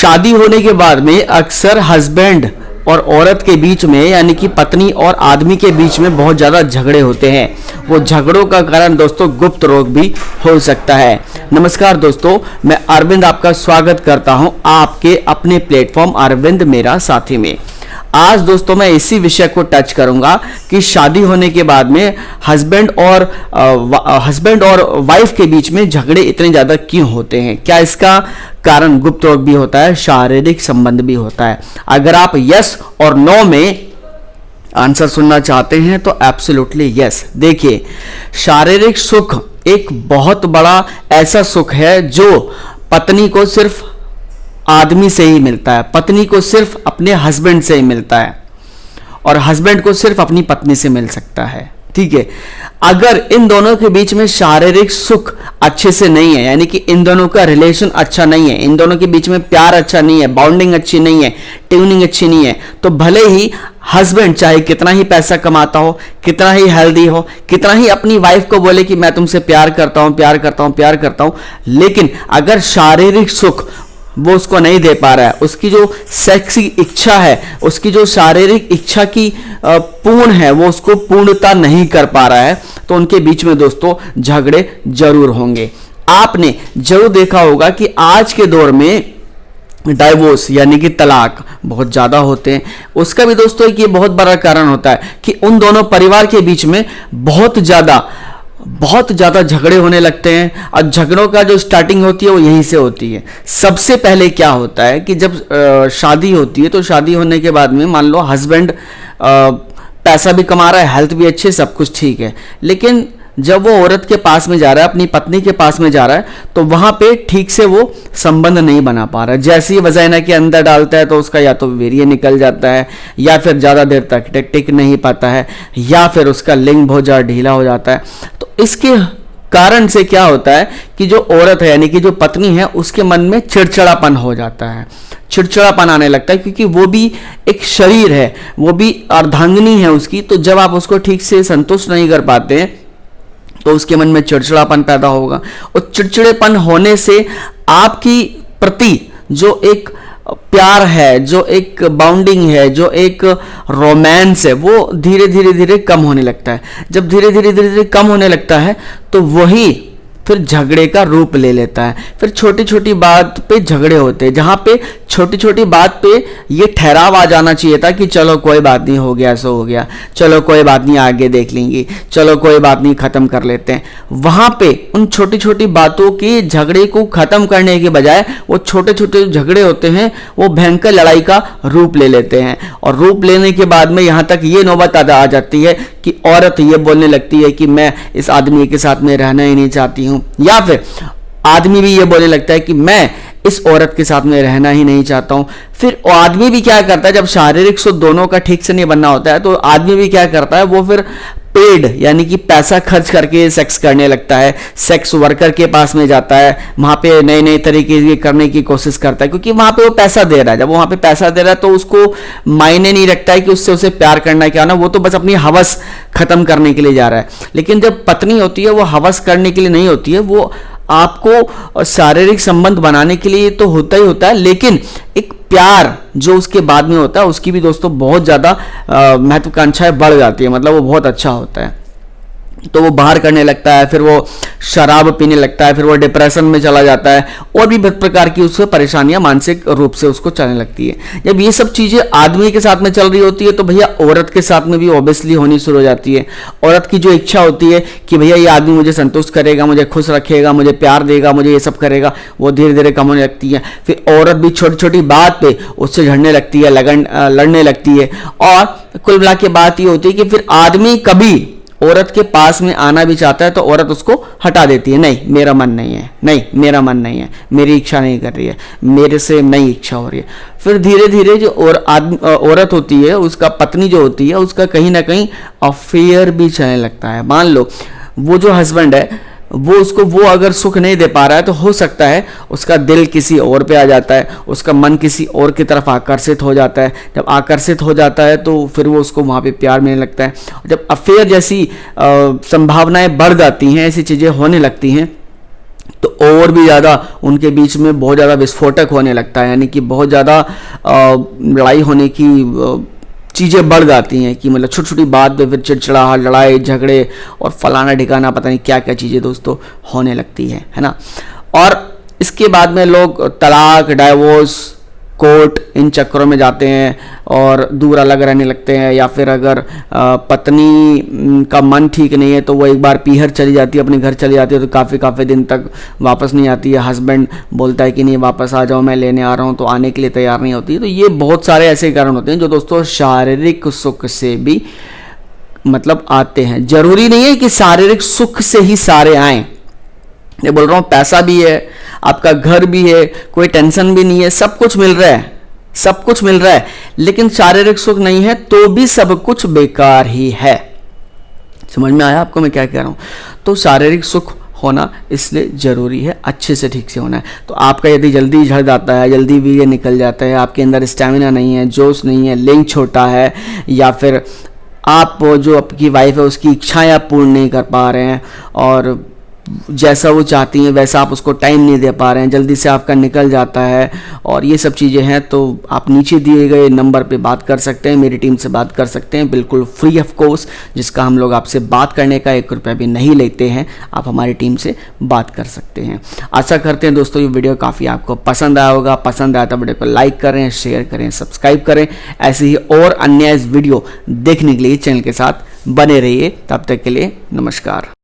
शादी होने के बाद में अक्सर हस्बैंड और औरत के बीच में यानी कि पत्नी और आदमी के बीच में बहुत ज़्यादा झगड़े होते हैं। वो झगड़ों का कारण दोस्तों गुप्त रोग भी हो सकता है। नमस्कार दोस्तों, मैं अरविंद आपका स्वागत करता हूं आपके अपने प्लेटफॉर्म अरविंद मेरा साथी में। आज दोस्तों मैं इसी विषय को टच करूंगा कि शादी होने के बाद में हस्बैंड और वाइफ के बीच में झगड़े इतने ज़्यादा क्यों होते हैं। क्या इसका कारण गुप्त रोग भी होता है, शारीरिक संबंध भी होता है। अगर आप यस और नो में आंसर सुनना चाहते हैं तो एब्सोल्युटली यस। देखिए, शारीरिक सुख एक बहुत बड़ा ऐसा सुख है जो पत्नी को सिर्फ आदमी से ही मिलता है, पत्नी को सिर्फ अपने हस्बैंड से ही मिलता है और हस्बैंड को सिर्फ अपनी पत्नी से मिल सकता है। ठीक है, अगर इन दोनों के बीच में शारीरिक सुख अच्छे से नहीं है, यानी कि इन दोनों का रिलेशन अच्छा नहीं है, इन दोनों के बीच में प्यार अच्छा नहीं है, बाउंडिंग अच्छी नहीं है, ट्यूनिंग अच्छी नहीं है, तो भले ही हस्बैंड चाहे कितना ही पैसा कमाता हो, कितना ही हेल्दी हो, कितना ही अपनी वाइफ को बोले कि मैं तुमसे प्यार करता हूं, प्यार करता हूं, प्यार करता हूं, लेकिन अगर शारीरिक सुख वो उसको नहीं दे पा रहा है, उसकी जो सेक्सी इच्छा है, उसकी जो शारीरिक इच्छा की पूर्ण है, वो उसको पूर्णता नहीं कर पा रहा है, तो उनके बीच में दोस्तों झगड़े जरूर होंगे। आपने जरूर देखा होगा कि आज के दौर में डाइवोर्स यानी कि तलाक बहुत ज़्यादा होते हैं। उसका भी दोस्तों एक ये बहुत बड़ा कारण होता है कि उन दोनों परिवार के बीच में बहुत ज़्यादा झगड़े होने लगते हैं और झगड़ों का जो स्टार्टिंग होती है वो यहीं से होती है। सबसे पहले क्या होता है कि जब शादी होती है तो शादी होने के बाद में मान लो हस्बैंड पैसा भी कमा रहा है, हेल्थ भी अच्छी, सब कुछ ठीक है, लेकिन जब वो औरत के पास में जा रहा है, अपनी पत्नी के पास में जा रहा है, तो वहां पे ठीक से वो संबंध नहीं बना पा रहा है। जैसे ही वजाइना के अंदर डालता है तो उसका या तो वीर्य निकल जाता है, या फिर ज़्यादा देर तक टिक नहीं पाता है, या फिर उसका लिंग बहुत ज़्यादा ढीला हो जाता है। तो इसके कारण से क्या होता है कि जो औरत है यानी कि जो पत्नी है उसके मन में चिड़चिड़ापन हो जाता है, चिड़चिड़ापन आने लगता है, क्योंकि वो भी एक शरीर है, वो भी अर्धांगिनी है उसकी। तो जब आप उसको ठीक से संतुष्ट नहीं कर पाते हैं तो उसके मन में चिड़चिड़ापन पैदा होगा, और चिड़चिड़ेपन होने से आपकी प्रति जो एक प्यार है, जो एक बाउंडिंग है, जो एक रोमांस है, वो धीरे धीरे कम होने लगता है। जब धीरे धीरे कम होने लगता है तो वही फिर झगड़े का रूप ले लेता है। फिर छोटी छोटी बात पे झगड़े होते हैं, जहाँ पे छोटी छोटी बात पे ये ठहराव आ जाना चाहिए था कि चलो कोई बात नहीं, हो गया सो हो गया, चलो कोई बात नहीं आगे देख लेंगे, चलो कोई बात नहीं खत्म कर लेते हैं। वहाँ पे उन छोटी छोटी बातों के झगड़े को खत्म करने के बजाय वो छोटे छोटे झगड़े होते हैं, वो भयंकर लड़ाई का रूप ले लेते हैं। और रूप लेने के बाद में यहाँ तक ये नौबत आ जाती है कि औरत ये बोलने लगती है कि मैं इस आदमी के साथ में रहना ही नहीं चाहती हूँ, या फिर आदमी भी ये बोलने लगता है कि मैं इस औरत के साथ में रहना ही नहीं चाहता हूं। फिर आदमी भी क्या करता है, जब शारीरिक सुख दोनों का ठीक से नहीं बनना होता है तो आदमी भी क्या करता है, वो फिर पेड यानी कि पैसा खर्च करके सेक्स करने लगता है, सेक्स वर्कर के पास में जाता है, वहां पे नए नए तरीके के करने की कोशिश करता है, क्योंकि वहां पे वो पैसा दे रहा है। जब वहां पे पैसा दे रहा है तो उसको मायने नहीं रखता है कि उससे उसे प्यार करना क्या ना, वो तो बस अपनी हवस खत्म करने के लिए जा रहा है। लेकिन जब पत्नी होती है वो हवस करने के लिए नहीं होती है, वो आपको शारीरिक संबंध बनाने के लिए तो होता ही होता है, लेकिन एक प्यार जो उसके बाद में होता है उसकी भी दोस्तों बहुत ज़्यादा महत्वाकांक्षाएं बढ़ जाती है, मतलब वो बहुत अच्छा होता है। तो वो बाहर करने लगता है, फिर वो शराब पीने लगता है, फिर वो डिप्रेशन में चला जाता है, और भी बहुत प्रकार की उसको परेशानियां मानसिक रूप से उसको चलने लगती है। जब ये सब चीज़ें आदमी के साथ में चल रही होती है तो भैया औरत के साथ में भी ऑब्वियसली होनी शुरू हो जाती है। औरत की जो इच्छा होती है कि भैया ये आदमी मुझे संतुष्ट करेगा, मुझे खुश रखेगा, मुझे प्यार देगा, मुझे ये सब करेगा, वो धीरे धीरे कम होने लगती है। फिर औरत भी छोटी छोटी बात पे उससे झड़ने लगती है, लड़ने लगती है, और कुल मिला के बात ये होती है कि फिर आदमी कभी औरत के पास में आना भी चाहता है तो औरत उसको हटा देती है, नहीं मेरा मन नहीं है, नहीं मेरा मन नहीं है, मेरी इच्छा नहीं कर रही है, मेरे से नई इच्छा हो रही है। फिर धीरे धीरे जो औरत होती है, उसका पत्नी जो होती है, उसका कहीं ना कहीं अफेयर भी चलने लगता है। मान लो वो जो हस्बैंड है वो अगर सुख नहीं दे पा रहा है तो हो सकता है उसका दिल किसी और पे आ जाता है, उसका मन किसी और की तरफ आकर्षित हो जाता है। जब आकर्षित हो जाता है तो फिर वो उसको वहाँ पे प्यार मिलने लगता है। जब अफेयर जैसी संभावनाएं बढ़ जाती हैं, ऐसी चीज़ें होने लगती हैं, तो और भी ज़्यादा उनके बीच में बहुत ज़्यादा विस्फोटक होने लगता है, यानी कि बहुत ज़्यादा लड़ाई होने की चीज़ें बढ़ जाती हैं कि मतलब छोटी छोटी बात पे फिर चिड़चिड़ाहट, लड़ाई झगड़े और फलाना ठिकाना पता नहीं क्या क्या चीज़ें दोस्तों होने लगती है ना। और इसके बाद में लोग तलाक, डाइवोर्स, कोर्ट, इन चक्करों में जाते हैं और दूर अलग रहने लगते हैं। या फिर अगर पत्नी का मन ठीक नहीं है तो वो एक बार पीहर चली जाती है, अपने घर चली जाती है, तो काफ़ी दिन तक वापस नहीं आती है। हस्बैंड बोलता है कि नहीं वापस आ जाओ, मैं लेने आ रहा हूँ, तो आने के लिए तैयार नहीं होती है। तो ये बहुत सारे ऐसे कारण होते हैं जो दोस्तों शारीरिक सुख से भी मतलब आते हैं। जरूरी नहीं है कि शारीरिक सुख से ही सारे आए। ये बोल रहा हूँ पैसा भी है, आपका घर भी है, कोई टेंशन भी नहीं है, सब कुछ मिल रहा है, सब कुछ मिल रहा है, लेकिन शारीरिक सुख नहीं है तो भी सब कुछ बेकार ही है। समझ में आया आपको मैं क्या कह रहा हूँ? तो शारीरिक सुख होना इसलिए जरूरी है, अच्छे से ठीक से होना है। तो आपका यदि जल्दी झड़ जाता है, जल्दी वीर्य निकल जाता है, आपके अंदर स्टैमिना नहीं है, जोश नहीं है, लिंग छोटा है, या फिर आप जो आपकी वाइफ है उसकी इच्छाएं आप पूर्ण नहीं कर पा रहे हैं और जैसा वो चाहती हैं वैसा आप उसको टाइम नहीं दे पा रहे हैं, जल्दी से आपका निकल जाता है और ये सब चीज़ें हैं, तो आप नीचे दिए गए नंबर पे बात कर सकते हैं, मेरी टीम से बात कर सकते हैं, बिल्कुल फ्री ऑफ कॉस्ट, जिसका हम लोग आपसे बात करने का 1 रुपया भी नहीं लेते हैं। आप हमारी टीम से बात कर सकते हैं। आशा करते हैं दोस्तों ये वीडियो काफ़ी आपको पसंद आया होगा। पसंद आया तो वीडियो को लाइक करें, शेयर करें, सब्सक्राइब करें। ऐसे ही और अन्य वीडियो देखने के लिए चैनल के साथ बने रहिए। तब तक के लिए नमस्कार।